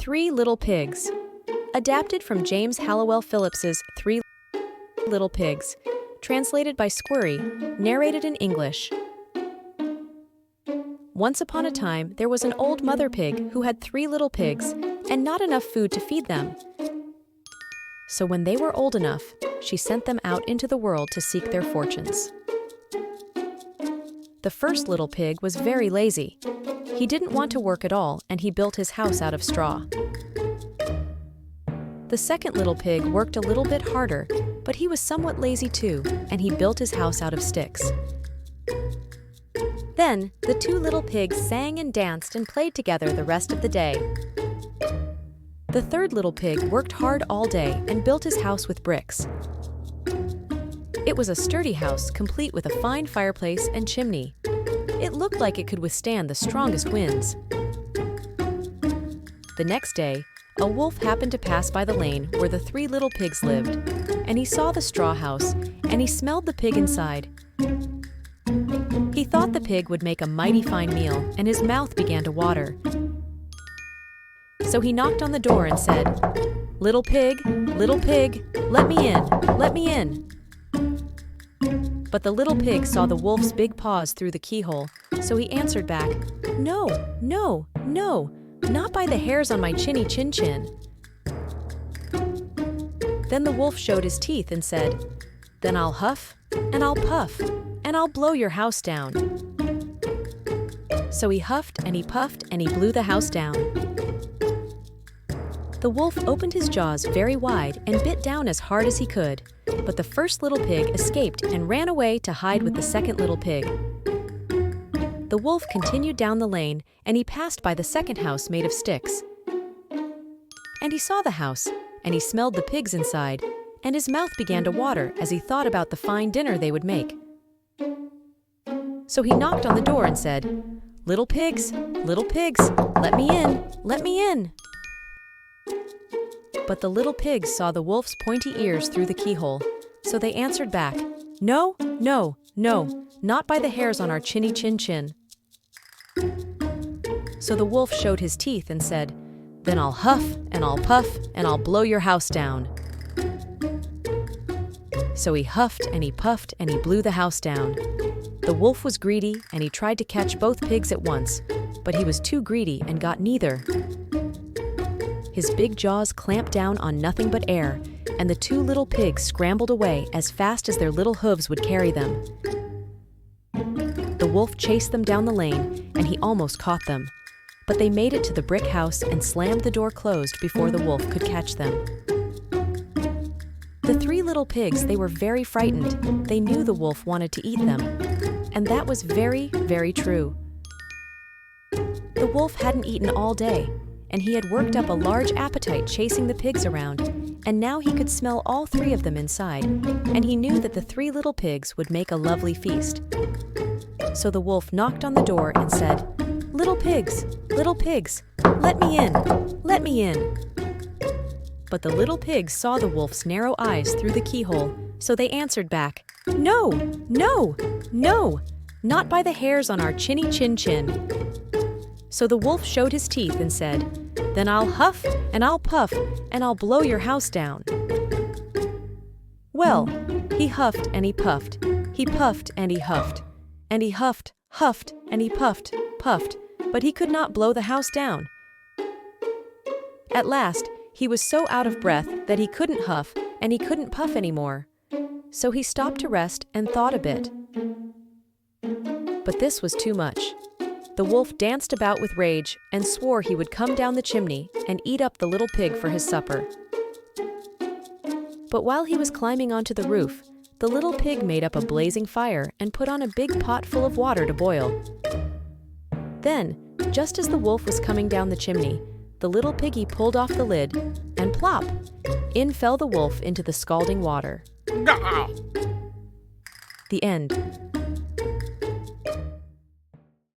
Three Little Pigs. Adapted from James Hallowell Phillips's Three Little Pigs. Translated by Squirry. Narrated in English. Once upon a time, there was an old mother pig who had 3 little pigs and not enough food to feed them. So when they were old enough, she sent them out into the world to seek their fortunes. The first little pig was very lazy. He didn't want to work at all, and he built his house out of straw. The second little pig worked a little bit harder, but he was somewhat lazy too, and he built his house out of sticks. Then, the 2 little pigs sang and danced and played together the rest of the day. The third little pig worked hard all day and built his house with bricks. It was a sturdy house, complete with a fine fireplace and chimney. It looked like it could withstand the strongest winds. The next day, a wolf happened to pass by the lane where the 3 little pigs lived, and he saw the straw house, and he smelled the pig inside. He thought the pig would make a mighty fine meal, and his mouth began to water. So he knocked on the door and said, little pig, let me in, let me in." But the little pig saw the wolf's big paws through the keyhole, so he answered back, "No, no, no, not by the hairs on my chinny chin-chin." Then the wolf showed his teeth and said, "Then I'll huff, and I'll puff, and I'll blow your house down." So he huffed and he puffed and he blew the house down. The wolf opened his jaws very wide and bit down as hard as he could, but the first little pig escaped and ran away to hide with the second little pig. The wolf continued down the lane, and he passed by the second house made of sticks. And he saw the house, and he smelled the pigs inside, and his mouth began to water as he thought about the fine dinner they would make. So he knocked on the door and said, little pigs, let me in, let me in." But the little pigs saw the wolf's pointy ears through the keyhole, so they answered back, "No, no, no, not by the hairs on our chinny chin-chin." So the wolf showed his teeth and said, "Then I'll huff, and I'll puff, and I'll blow your house down." So he huffed and he puffed and he blew the house down. The wolf was greedy, and he tried to catch both pigs at once, but he was too greedy and got neither. His big jaws clamped down on nothing but air, and the 2 little pigs scrambled away as fast as their little hooves would carry them. The wolf chased them down the lane, and he almost caught them, but they made it to the brick house and slammed the door closed before the wolf could catch them. The 3 little pigs, they were very frightened. They knew the wolf wanted to eat them, and that was very, very true. The wolf hadn't eaten all day, and he had worked up a large appetite chasing the pigs around, and now he could smell all 3 of them inside, and he knew that the 3 little pigs would make a lovely feast. So the wolf knocked on the door and said, little pigs, let me in, let me in." But the little pigs saw the wolf's narrow eyes through the keyhole, so they answered back, "No, no, no, not by the hairs on our chinny chin-chin." So the wolf showed his teeth and said, "Then I'll huff, and I'll puff, and I'll blow your house down." Well, he huffed and he puffed and he huffed, and he huffed, and he puffed, but he could not blow the house down. At last, he was so out of breath that he couldn't huff and he couldn't puff anymore. So he stopped to rest and thought a bit. But this was too much. The wolf danced about with rage and swore he would come down the chimney and eat up the little pig for his supper. But while he was climbing onto the roof, the little pig made up a blazing fire and put on a big pot full of water to boil. Then, just as the wolf was coming down the chimney, the little piggy pulled off the lid, and plop! In fell the wolf into the scalding water. The end.